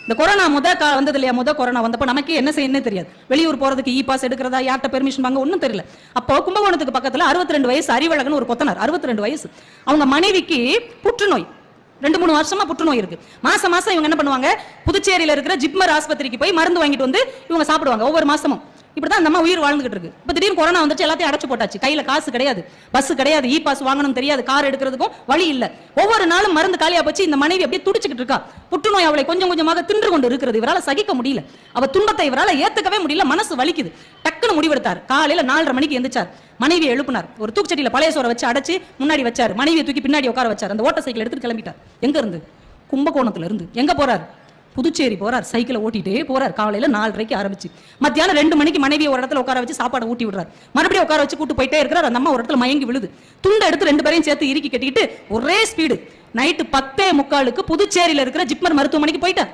இந்த கொரோனா வந்தது இல்லையா, கொரோனா வந்தப்ப நமக்கு என்ன செய்யணும் தெரியாது. வெளியூர் போறதுக்கு இ பாஸ் எடுக்கிறதா, யார்கிட்ட பெர்மிஷன் வாங்க ஒன்றும் தெரியல. அப்போ கும்பகோணத்துக்கு பக்கத்துல 62 வயசு அறிவழகன் ஒரு கொத்தனார், 62 வயசு. அவங்க மனைவிக்கு புற்றுநோய், 2-3 வருஷமா புற்றுநோய் இருக்கு. மாசம் மாசம் இவங்க என்ன பண்ணுவாங்க, புதுச்சேரியில இருக்கிற ஜிப்மர் ஆஸ்பத்திரிக்கு போய் மருந்து வாங்கிட்டு வந்து இவங்க சாப்பிடுவாங்க ஒவ்வொரு மாசமும். இப்படிதான் நம்ம உயிர் வாழ்ந்துகிட்டு இருக்கு. இப்ப திடீர்னு கொரோனா வந்துச்சு, எல்லாத்தையும் அடைச்சு போட்டாச்சு. கையில காசு கிடையாது, பஸ் கிடையாது, இ பாஸ் வாங்கணும் தெரியாது, கார் எடுக்கிறதுக்கும் வழி இல்ல. ஒவ்வொரு நாளும் மருந்து காலியா போச்சு. இந்த மனைவி அப்படியே துடிச்சுக்கிட்டு இருக்கா. புற்றுநோய் அவளை கொஞ்சம் கொஞ்சமாக தின்று கொண்டு இருக்கிறது. இவரால் சகிக்க முடியல, அவ துன்பத்தை இவரால் ஏத்துக்கவே முடியல, மனசு வலிக்குது. டக்குன்னு முடிவெடுத்தார். காலையில 4:30 மணிக்கு எந்திரிச்சார். மனைவியை எழுப்பினார். ஒரு தூக்குச்சட்டியில பழைய சோறை வச்சு அடைச்சு முன்னாடி வச்சார். மனைவியை தூக்கி பின்னாடி உட்கார வச்சார். அந்த ஓட்ட சைக்கிள் எடுத்துட்டு கிளம்பிட்டார். எங்க இருந்து? கும்பகோணத்துல இருந்து. எங்க போறார்? புதுச்சேரி போறார். சைக்கிளை ஓட்டிட்டே போறார். காலையில 4:30 ஆரம்பிச்சு மத்தியானம் 2 மணிக்கு மனைவியை ஒரு இடத்துல உட்கார வச்சு சாப்பாடு ஊட்டி விடுறார். மறுபடியும் உட்கார வச்சு கூட்டு போயிட்டே இருக்கிறார். அந்த அம்மா ஒரு இடத்துல மயங்கி விழுது. துண்டை எடுத்து 2 பேரையும் சேர்த்து இறுக்கி கட்டிக்கிட்டு ஒரே ஸ்பீடு நைட்டு 10:45 புதுச்சேரியில இருக்கிற ஜிப்மர் மருத்துவமனைக்கு போயிட்டார்.